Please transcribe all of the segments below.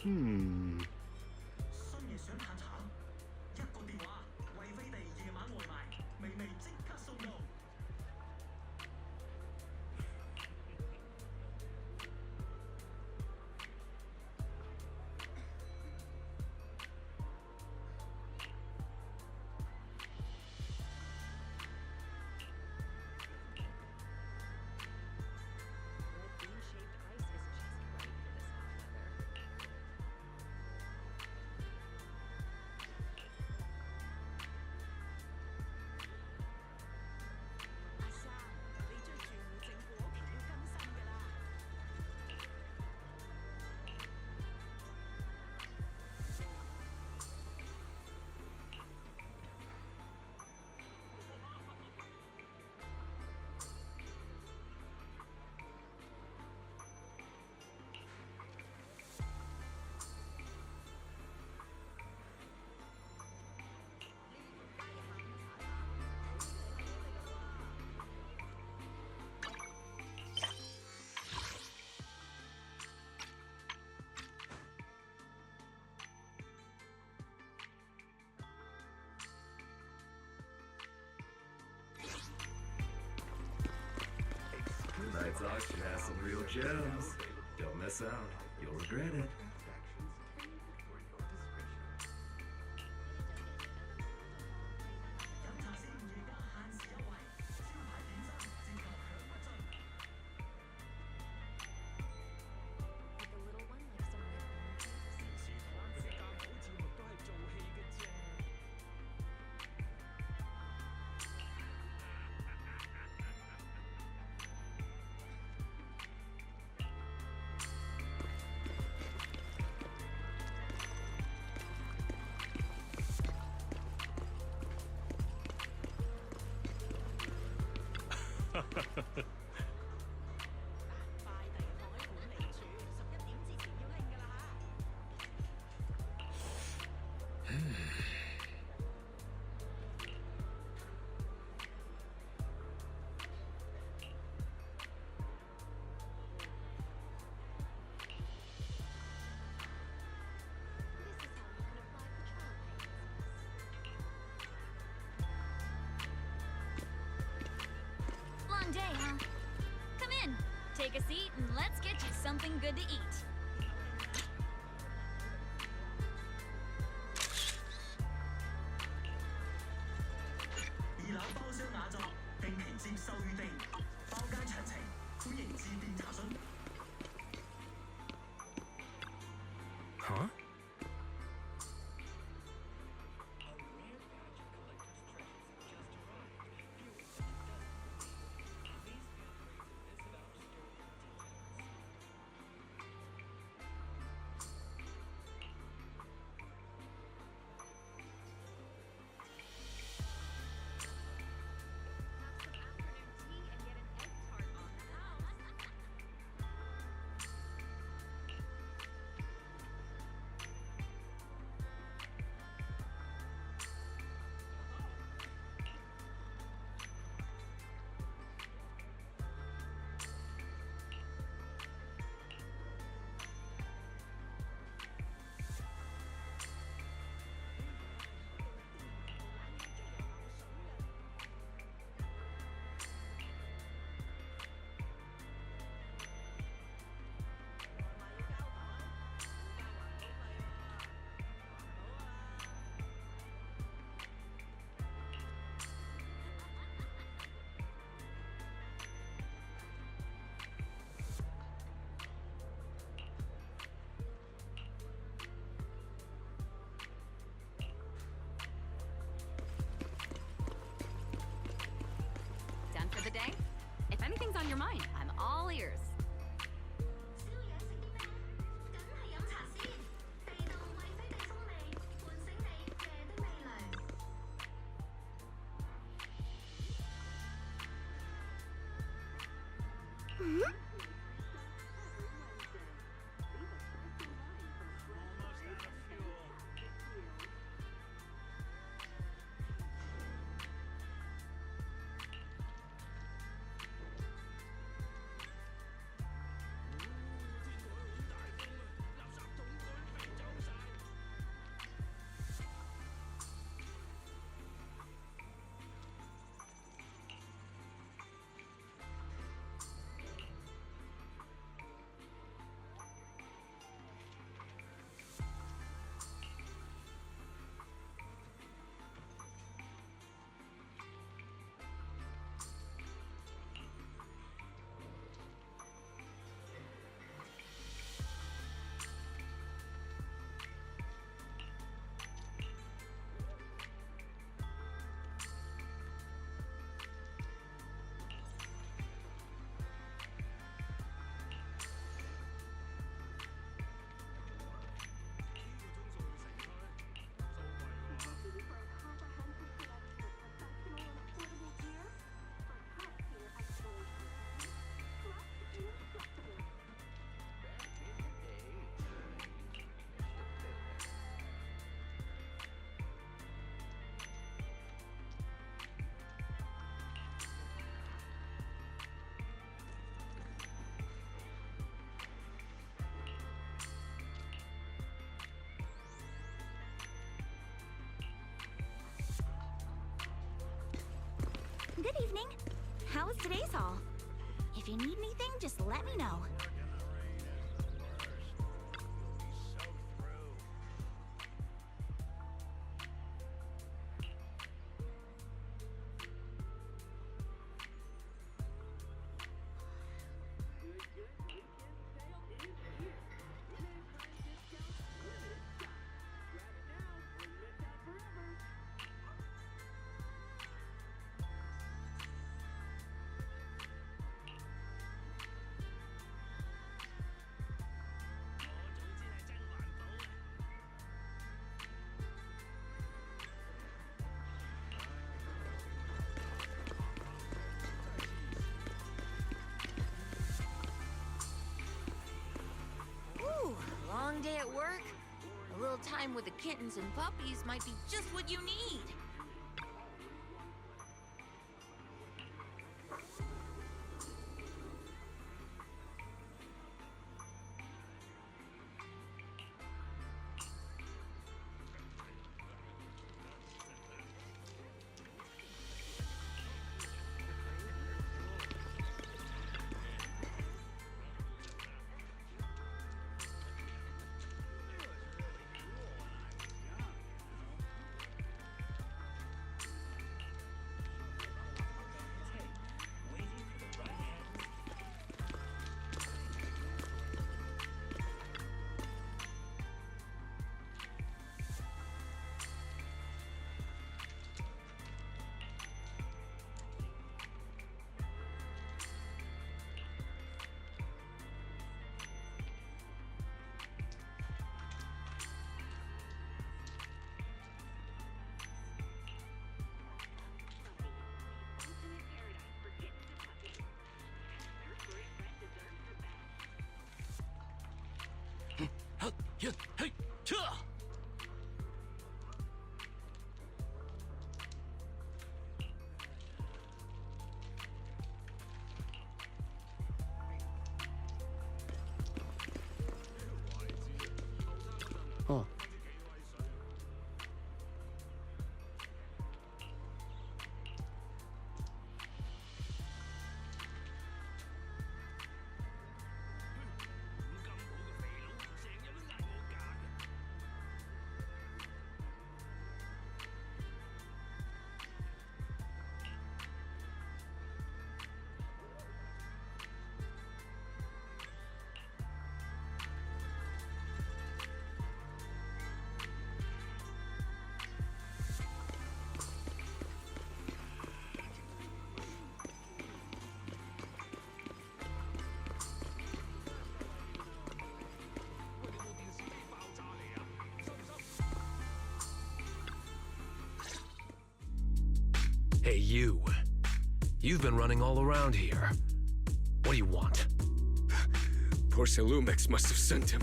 深夜想嘆慘，一個電話，為飛地夜晚外賣，微微即刻送到。Tonight's auction has some real gems. Don't miss out. You'll regret it. Long day, huh? Come in, take a seat, and let's get you something good to eat. 二樓包廂雅座，定期接受預訂，包間詳情歡迎致電查詢。Huh? Done for the day? If anything's on your mind, I'm all ears. 宵夜食啲咩？梗係飲茶先，地道為飛地風味，喚醒你夜的味蕾。Good evening. How was today's haul? If you need anything, just let me know. Ooh, long day at work? A little time with the kittens and puppies might be just what you need. Hey, 哦。Hey, you. You've been running all around here. What do you want? Porcelumix must have sent him.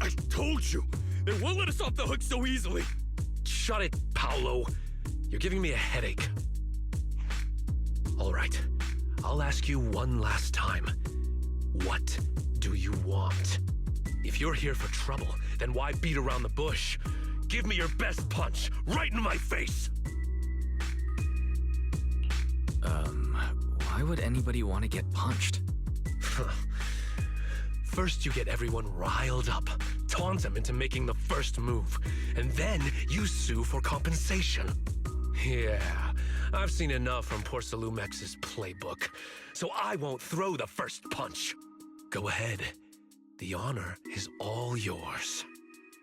I told you! They won't let us off the hook so easily! Shut it, Paolo. You're giving me a headache. All right. I'll ask you one last time. What do you want? If you're here for trouble, then why beat around the bush? Give me your best punch, right in my face! Why would anybody want to get punched? First you get everyone riled up, taunt them into making the first move, and then you sue for compensation. Yeah, I've seen enough from Porcelumex's playbook, so I won't throw the first punch. Go ahead. The honor is all yours.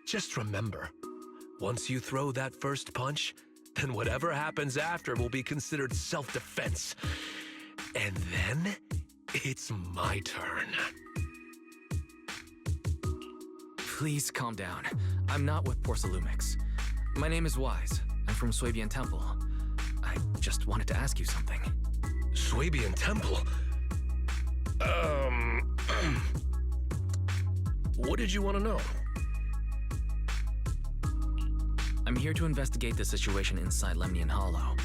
Just remember, once you throw that first punch, then whatever happens after will be considered self-defense. And then, it's my turn. Please calm down. I'm not with Porcelumix. My name is Wise. I'm from Swabian Temple. I just wanted to ask you something. Swabian Temple? What did you want to know? I'm here to investigate the situation inside Lemnian Hollow.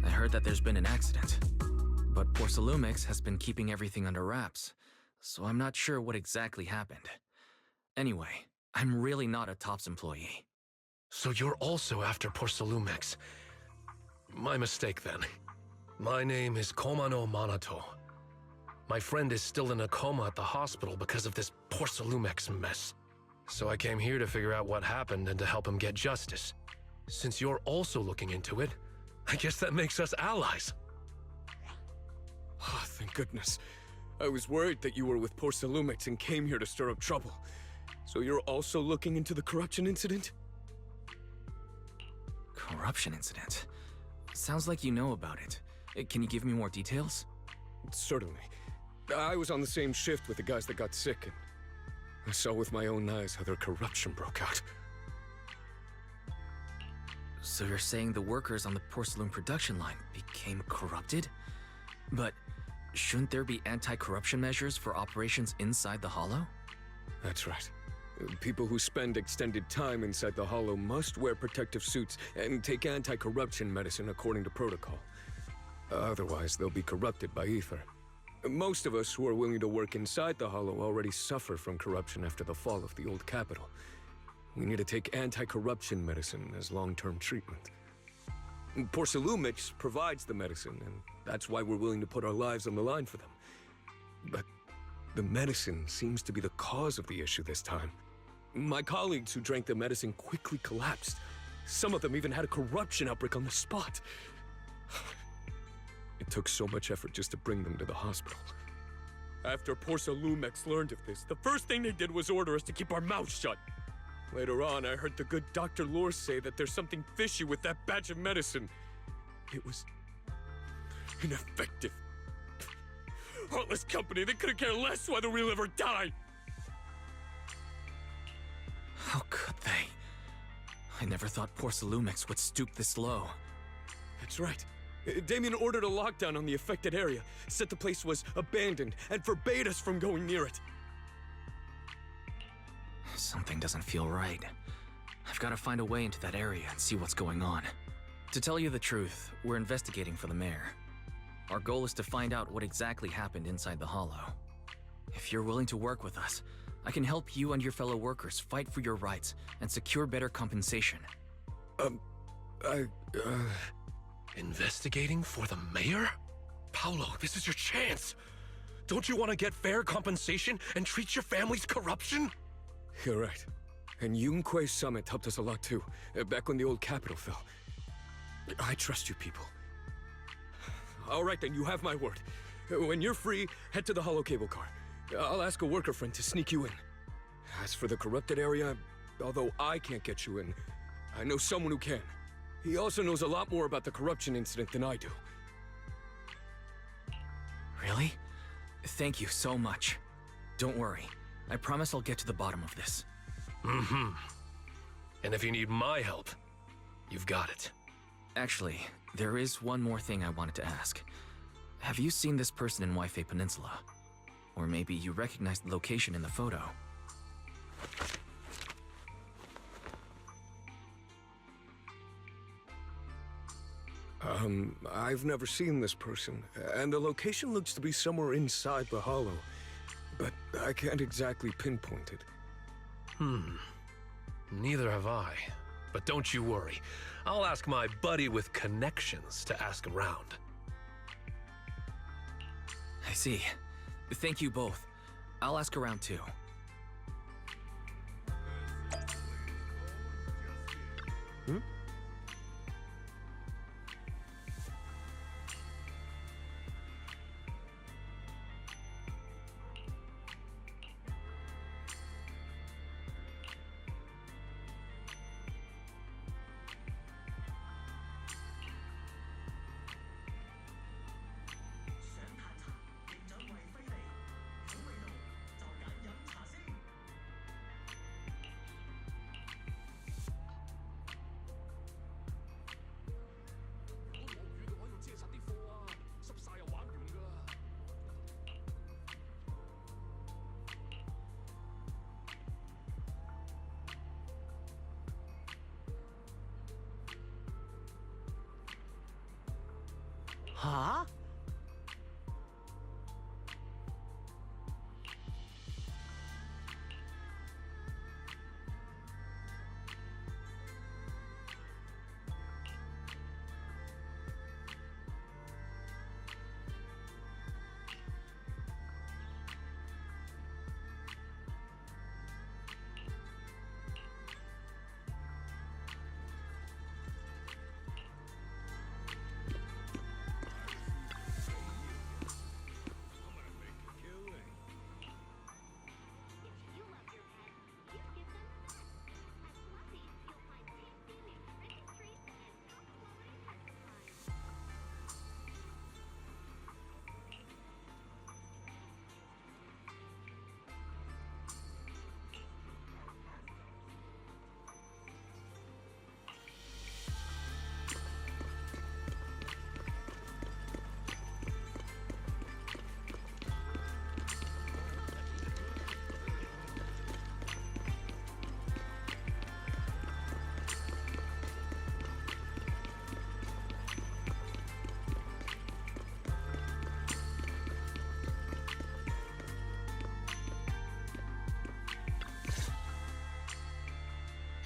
I heard that there's been an accident. But Porcelumix has been keeping everything under wraps, so I'm not sure what exactly happened. Anyway, I'm really not a TOPS employee. So you're also after Porcelumix. My mistake, then. My name is Komano Manato. My friend is still in a coma at the hospital because of this Porcelumex mess. So I came here to figure out what happened and to help him get justice. Since you're also looking into it, I guess that makes us allies. Ah, thank goodness. I was worried that you were with Porcelumex and came here to stir up trouble. So you're also looking into the corruption incident? Corruption incident? Sounds like you know about it. Can you give me more details? Certainly. I was on the same shift with the guys that got sick, and I saw with my own eyes how their corruption broke out. So you're saying the workers on the porcelain production line became corrupted? But shouldn't there be anti-corruption measures for operations inside the Hollow? That's right. People who spend extended time inside the Hollow must wear protective suits and take anti-corruption medicine according to protocol. Otherwise, they'll be corrupted by ether. Most of us who are willing to work inside the Hollow already suffer from corruption after the fall of the old capital. We need to take anti-corruption medicine as long-term treatment. Porcelumix provides the medicine, and that's why we're willing to put our lives on the line for them. But the medicine seems to be the cause of the issue this time. My colleagues who drank the medicine quickly collapsed. Some of them even had a corruption outbreak on the spot. It took so much effort just to bring them to the hospital. After Porcelumex learned of this, the first thing they did was order us to keep our mouths shut. Later on, I heard the good Dr. Lore say that there's something fishy with that batch of medicine. It was ineffective. Heartless company, they couldn't care less whether we live or die. How could they? I never thought Porcelumix would stoop this low. That's right. Damien ordered a lockdown on the affected area, said the place was abandoned, and forbade us from going near it. Something doesn't feel right. I've got to find a way into that area and see what's going on. To tell you the truth, we're investigating for the mayor. Our goal is to find out what exactly happened inside the Hollow. If you're willing to work with us, I can help you and your fellow workers fight for your rights and secure better compensation. Investigating for the mayor? Paolo, this is your chance. Don't you want to get fair compensation and treat your family's corruption? You're right. And Yunque Summit helped us a lot too, back when the old capital fell. I trust you people. All right then, you have my word. When you're free, head to the Hollow Cable Car. I'll ask a worker friend to sneak you in. As for the corrupted area, although I can't get you in, I know someone who can. He also knows a lot more about the corruption incident than I do. Really? Thank you so much. Don't worry. I promise I'll get to the bottom of this. Mm-hmm. And if you need my help, you've got it. Actually, there is one more thing I wanted to ask. Have you seen this person in Waifei Peninsula? Or maybe you recognize the location in the photo. I've never seen this person, and the location looks to be somewhere inside the Hollow, but I can't exactly pinpoint it. Neither have I. But don't you worry. I'll ask my buddy with connections to ask around. I see. Thank you both. I'll ask around too. Huh?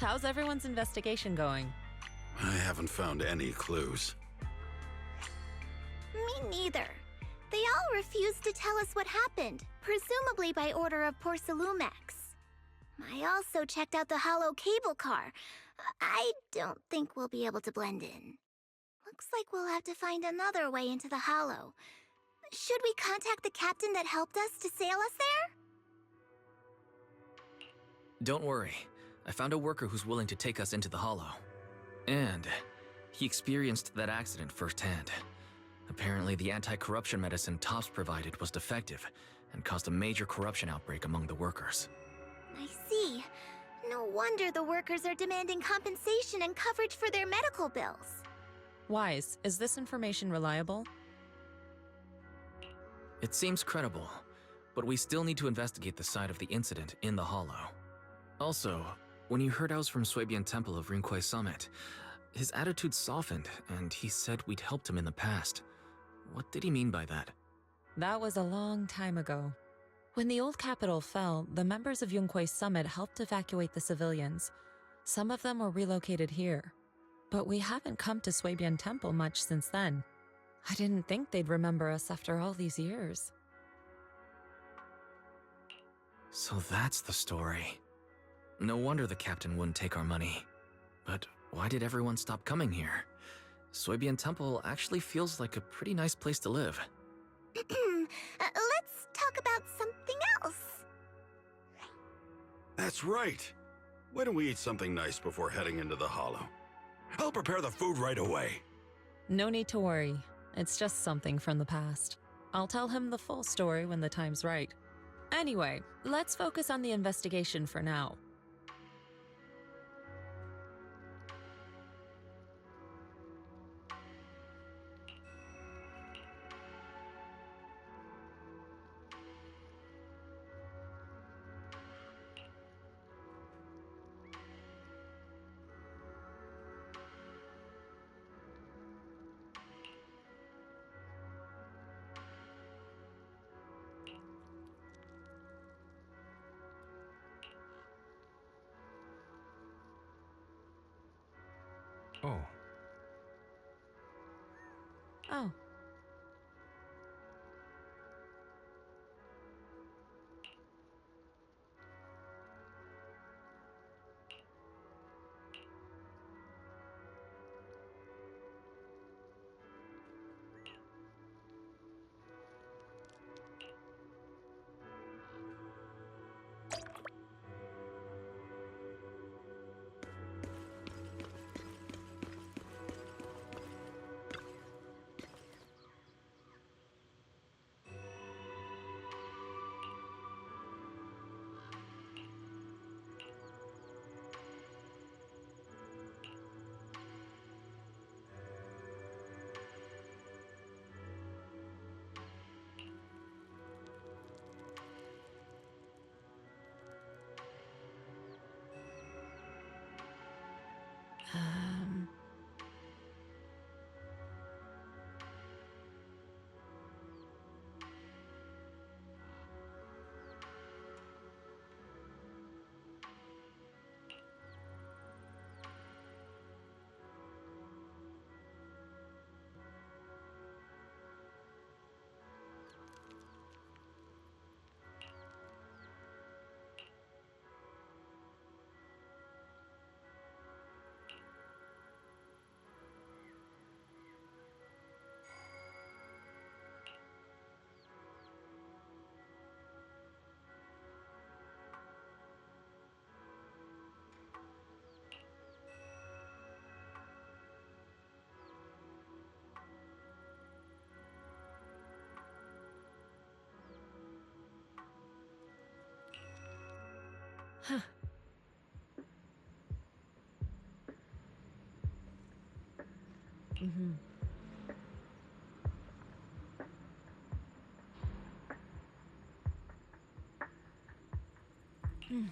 How's everyone's investigation going? I haven't found any clues. Me neither. They all refused to tell us what happened, presumably by order of Porcelumex. I also checked out the hollow cable car. I don't think we'll be able to blend in. Looks like we'll have to find another way into the hollow. Should we contact the captain that helped us to sail us there? Don't worry. I found a worker who's willing to take us into the hollow. And he experienced that accident firsthand. Apparently, the anti-corruption medicine Tops provided was defective and caused a major corruption outbreak among the workers. I see. No wonder the workers are demanding compensation and coverage for their medical bills. Wise, is this information reliable? It seems credible, but we still need to investigate the site of the incident in the hollow. Also, when you heard I was from Swabian Temple of Rinquai Summit, his attitude softened and he said we'd helped him in the past. What did he mean by that? That was a long time ago. When the old capital fell, the members of Yunquai Summit helped evacuate the civilians. Some of them were relocated here. But we haven't come to Swabian Temple much since then. I didn't think they'd remember us after all these years. So that's the story. No wonder the captain wouldn't take our money. But why did everyone stop coming here? Swabian Temple actually feels like a pretty nice place to live. Let's talk about something else. That's right. Why don't we eat something nice before heading into the hollow? I'll prepare the food right away. No need to worry. It's just something from the past. I'll tell him the full story when the time's right. Anyway, let's focus on the investigation for now. Oh. Oh. Um... Huh. Mm-hmm. Hmm.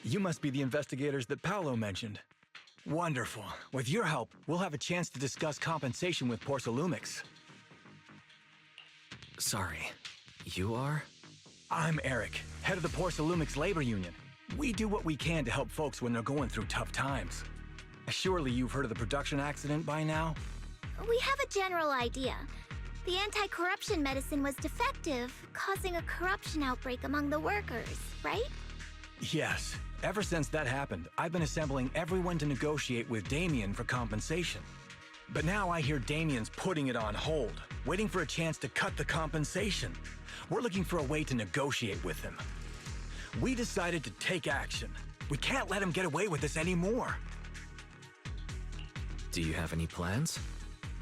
You must be the investigators that Paolo mentioned. Wonderful. With your help, we'll have a chance to discuss compensation with Porsalumix. Sorry, you are? I'm Eric, head of the Porsalumix Labor Union. We do what we can to help folks when they're going through tough times. Surely you've heard of the production accident by now? We have a general idea. The anti-corruption medicine was defective, causing a corruption outbreak among the workers, right? Yes. Ever since that happened, I've been assembling everyone to negotiate with Damien for compensation. But now I hear Damien's putting it on hold, waiting for a chance to cut the compensation. We're looking for a way to negotiate with him. We decided to take action. We can't let him get away with this anymore. Do you have any plans?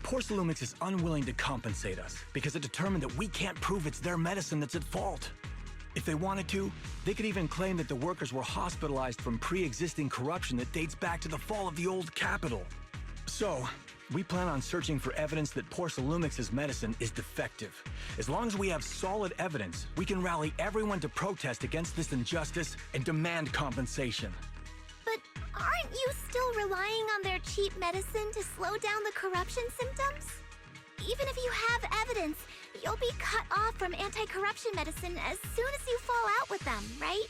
Porsalumix is unwilling to compensate us because it determined that we can't prove it's their medicine that's at fault. If they wanted to, they could even claim that the workers were hospitalized from pre-existing corruption that dates back to the fall of the old capital. So, we plan on searching for evidence that Porsalumix's medicine is defective. As long as we have solid evidence, we can rally everyone to protest against this injustice and demand compensation. But aren't you still relying on their cheap medicine to slow down the corruption symptoms? Even if you have evidence, you'll be cut off from anti-corruption medicine as soon as you fall out with them, right?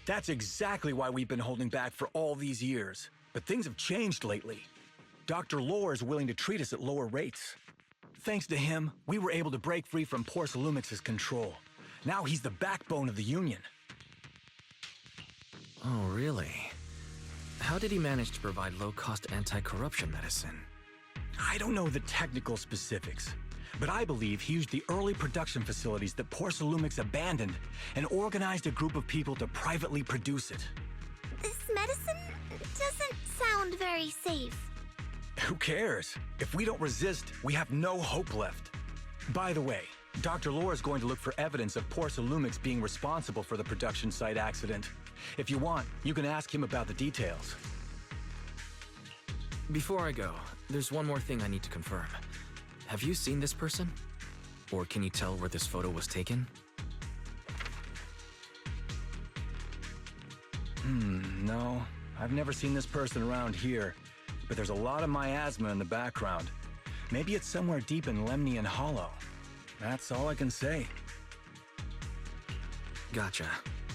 That's exactly why we've been holding back for all these years. But things have changed lately. Dr. Lore is willing to treat us at lower rates. Thanks to him, we were able to break free from Porsalumix's control. Now he's the backbone of the Union. Oh, really? How did he manage to provide low-cost anti-corruption medicine? I don't know the technical specifics, but I believe he used the early production facilities that Porsalumix abandoned and organized a group of people to privately produce it. This medicine doesn't sound very safe. Who cares? If we don't resist, we have no hope left. By the way, Dr. Lore is going to look for evidence of Porsalumix being responsible for the production site accident. If you want, you can ask him about the details. Before I go, there's one more thing I need to confirm. Have you seen this person? Or can you tell where this photo was taken? No. I've never seen this person around here, but there's a lot of miasma in the background. Maybe it's somewhere deep in Lemnian Hollow. That's all I can say. Gotcha.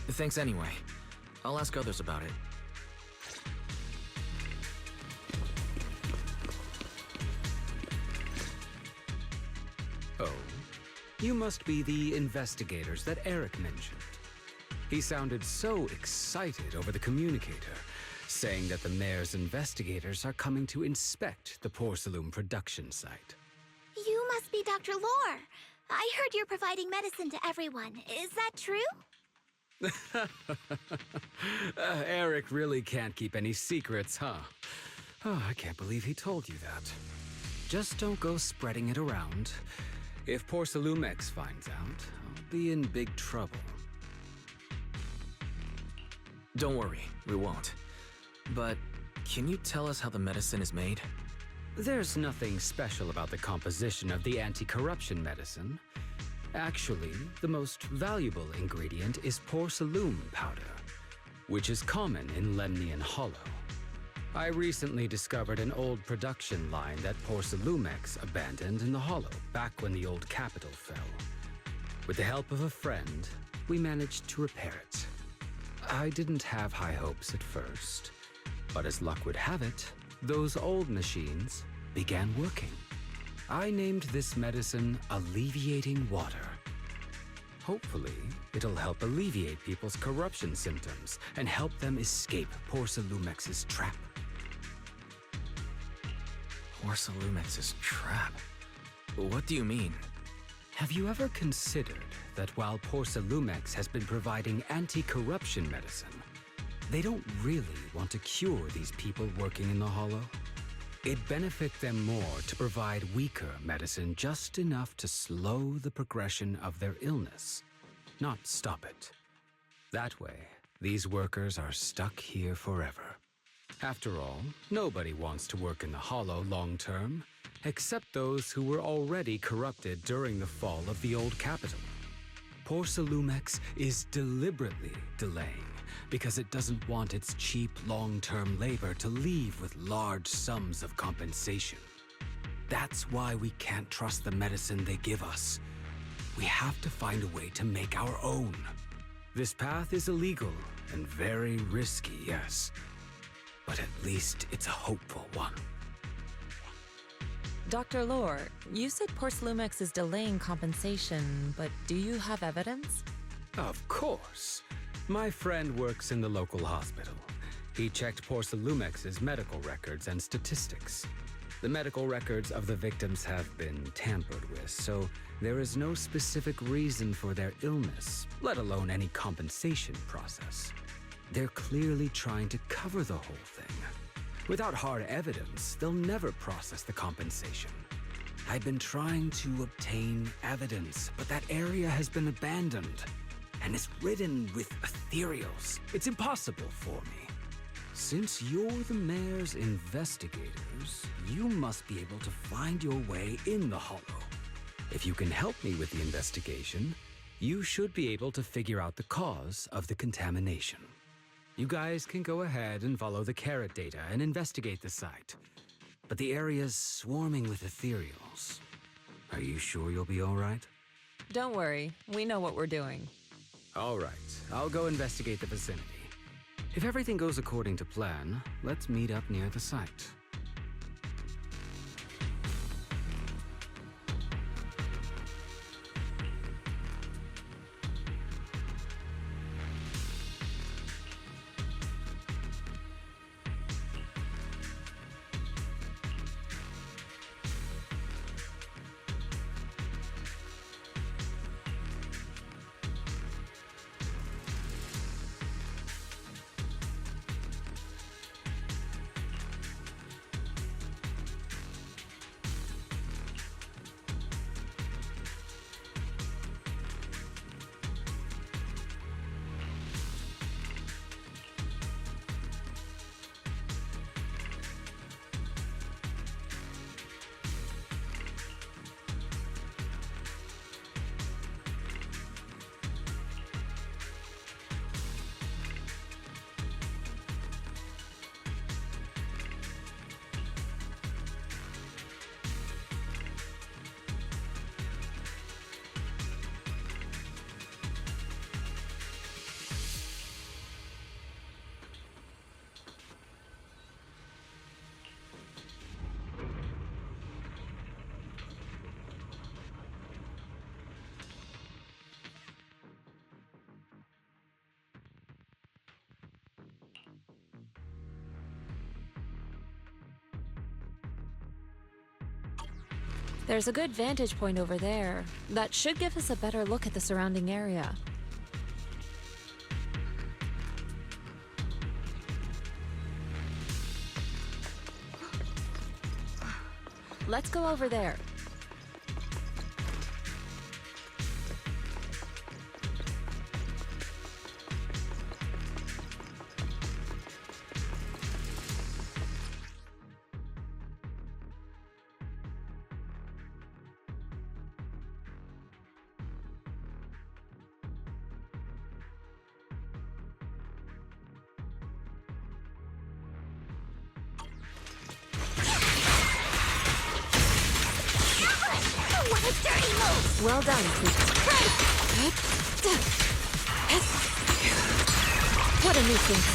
Thanks anyway. I'll ask others about it. Oh, you must be the investigators that Eric mentioned. He sounded so excited over the communicator, saying that the mayor's investigators are coming to inspect the Porsalum production site. You must be Dr. Lore. I heard you're providing medicine to everyone. Is that true? Eric really can't keep any secrets, huh? Oh, I can't believe he told you that. Just don't go spreading it around. If Porsalumix finds out, I'll be in big trouble. Don't worry, we won't. But can you tell us how the medicine is made? There's nothing special about the composition of the anti-corruption medicine. Actually, the most valuable ingredient is Porsalum powder, which is common in Lemnian Hollow. I recently discovered an old production line that Porsalumix abandoned in the Hollow back when the old capital fell. With the help of a friend, we managed to repair it. I didn't have high hopes at first, but as luck would have it, those old machines began working. I named this medicine Alleviating Water. Hopefully, it'll help alleviate people's corruption symptoms and help them escape Porsalumix's trap. Porsalumix's trap? What do you mean? Have you ever considered that while Porsalumix has been providing anti-corruption medicine, they don't really want to cure these people working in the Hollow? It'd benefit them more to provide weaker medicine just enough to slow the progression of their illness, not stop it. That way, these workers are stuck here forever. After all, nobody wants to work in the Hollow long term, except those who were already corrupted during the fall of the old capital. Porsalumix is deliberately delaying because it doesn't want its cheap long-term labor to leave with large sums of compensation. That's why we can't trust the medicine they give us. We have to find a way to make our own. This path is illegal and very risky, yes. But at least it's a hopeful one. Dr. Lore, you said Porcelumex is delaying compensation, but do you have evidence? Of course. My friend works in the local hospital. He checked Porcelumex's medical records and statistics. The medical records of the victims have been tampered with, so there is no specific reason for their illness, let alone any compensation process. They're clearly trying to cover the whole thing. Without hard evidence, they'll never process the compensation. I've been trying to obtain evidence, but that area has been abandoned, and it's ridden with ethereals. It's impossible for me. Since you're the mayor's investigators, you must be able to find your way in the Hollow. If you can help me with the investigation, you should be able to figure out the cause of the contamination. You guys can go ahead and follow the carrot data and investigate the site. But the area's swarming with ethereals. Are you sure you'll be all right? Don't worry, we know what we're doing. All right, I'll go investigate the vicinity. If everything goes according to plan, let's meet up near the site. There's a good vantage point over there. That should give us a better look at the surrounding area. Let's go over there. Well done, What a nuisance.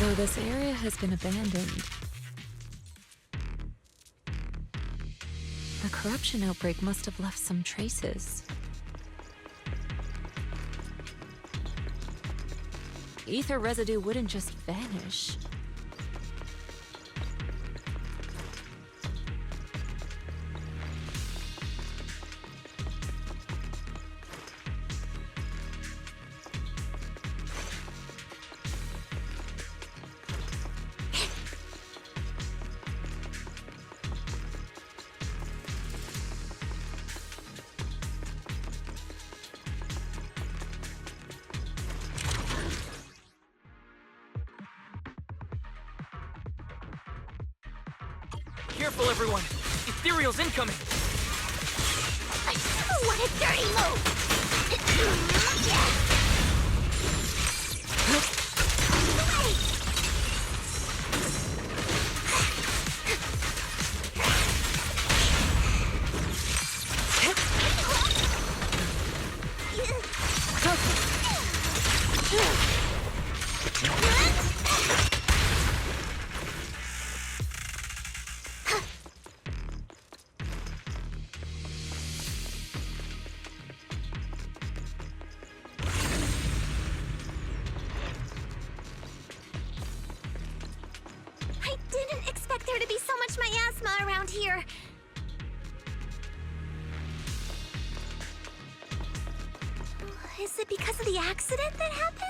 Though this area has been abandoned, the corruption outbreak must have left some traces. Ether residue wouldn't just vanish. Careful, everyone! Ethereal's incoming! What a dirty move! I didn't expect there to be so much miasma around here. Is it because of the accident that happened?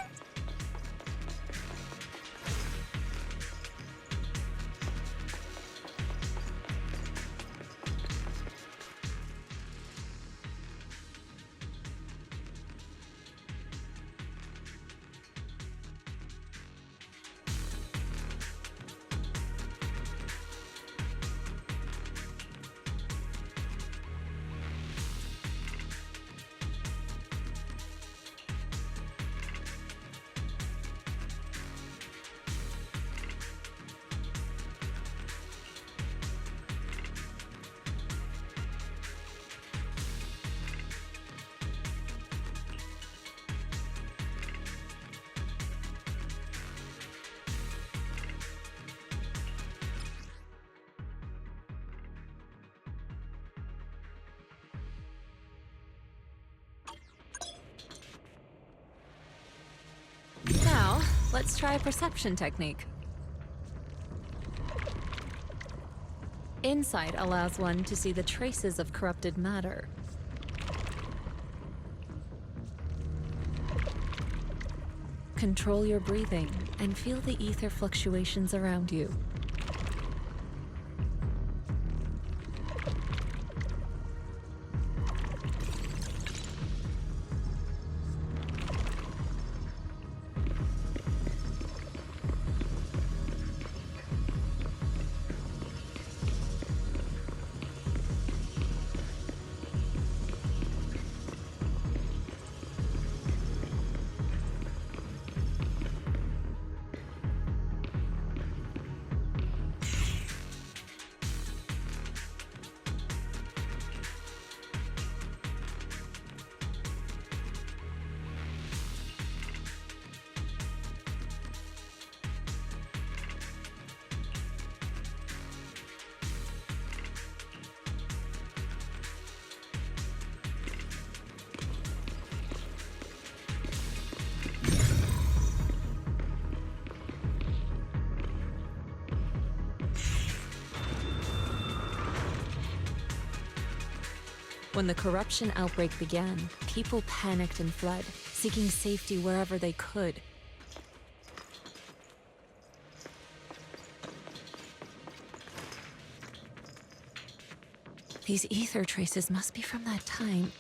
Now, let's try a perception technique. Insight allows one to see the traces of corrupted matter. Control your breathing and feel the ether fluctuations around you. When the corruption outbreak began, people panicked and fled, seeking safety wherever they could. These ether traces must be from that time.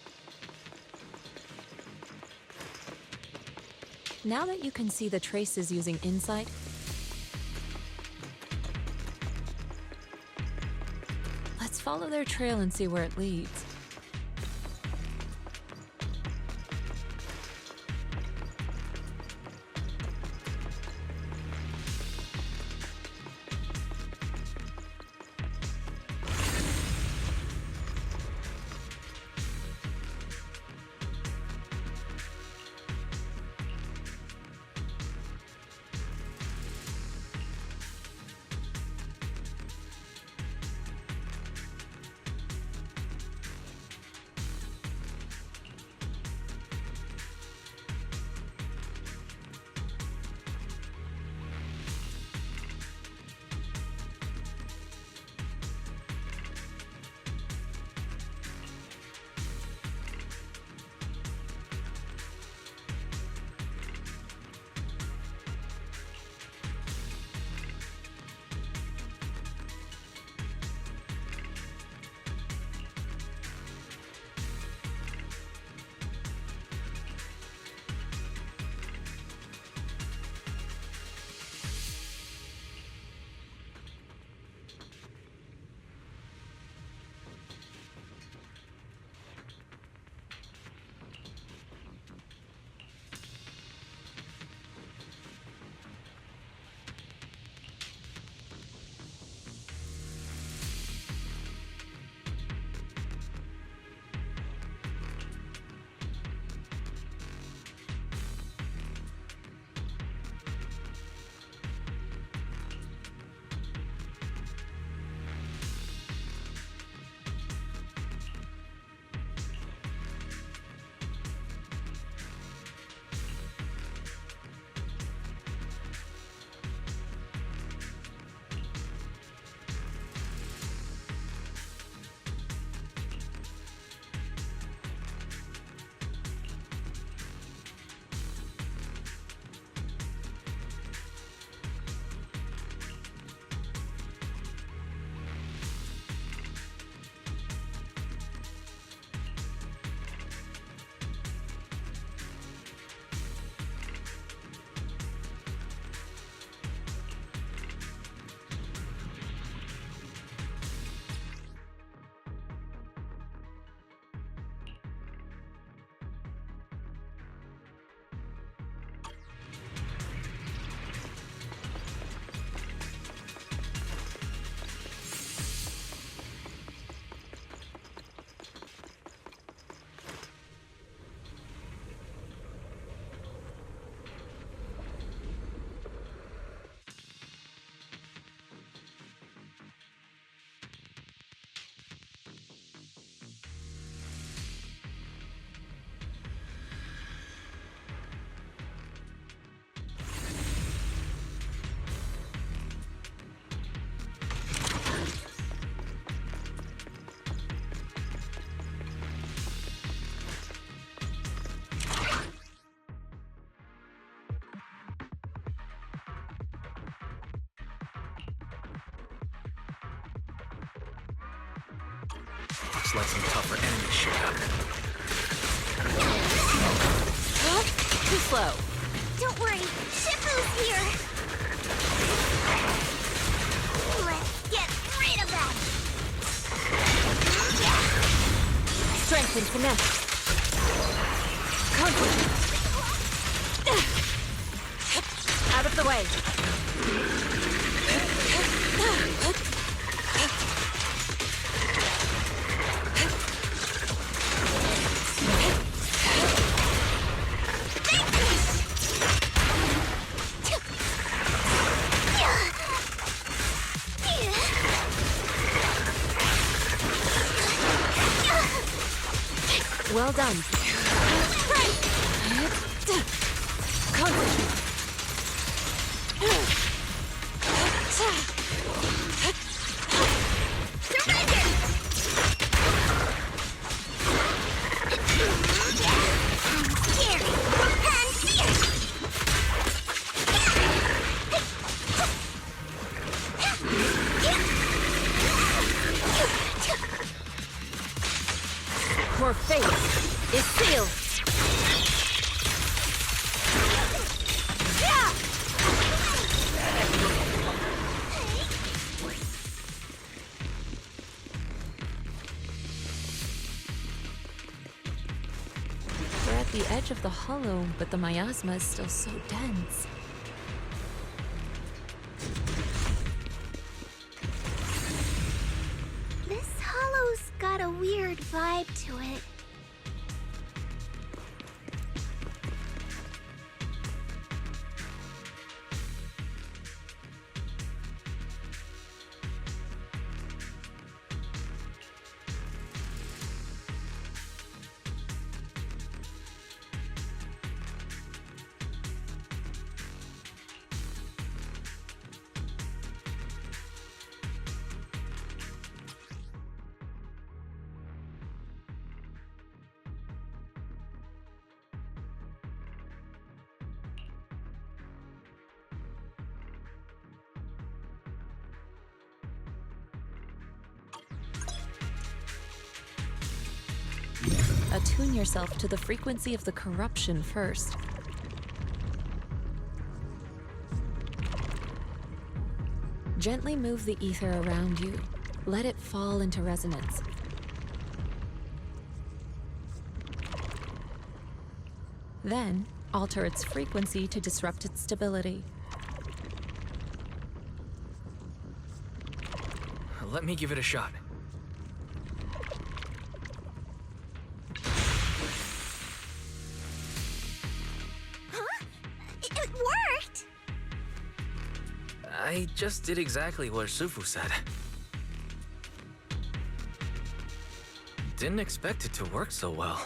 Now that you can see the traces using insight, let's follow their trail and see where it leads. Looks like some tougher enemies showed up. Too slow. Don't worry, Shifu's here! Let's get rid of them! Strength and finesse. Concentrate. Out of the way. Well done. Concentrate. Your fate is sealed. We're at the edge of the hollow, but the miasma is still so dense. This hollow's got a weird vibe to it. Attune yourself to the frequency of the corruption first. Gently move the ether around you. Let it fall into resonance. Then, alter its frequency to disrupt its stability. Let me give it a shot. It worked! I just did exactly what Sufu said. Didn't expect it to work so well.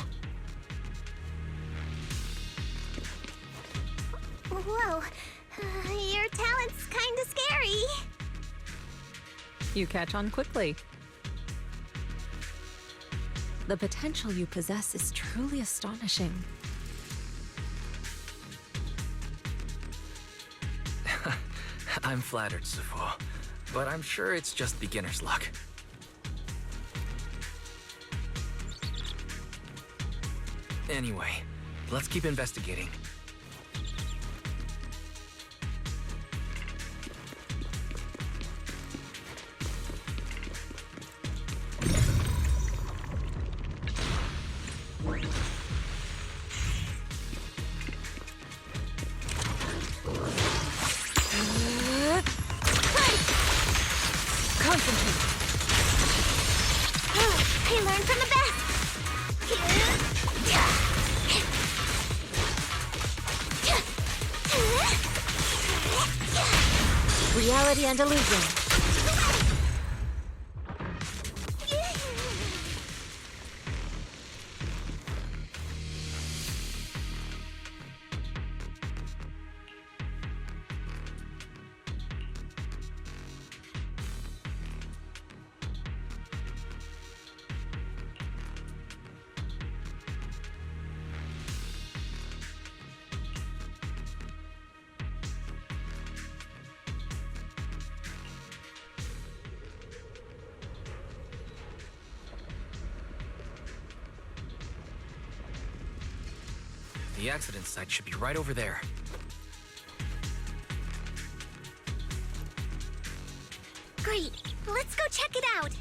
Whoa, your talent's kinda scary. You catch on quickly. The potential you possess is truly astonishing. I'm flattered, Sufu, but I'm sure it's just beginner's luck. Anyway, let's keep investigating. Concentrate. I learned from the best. Reality and illusion. The accident site should be right over there. Great. Let's go check it out.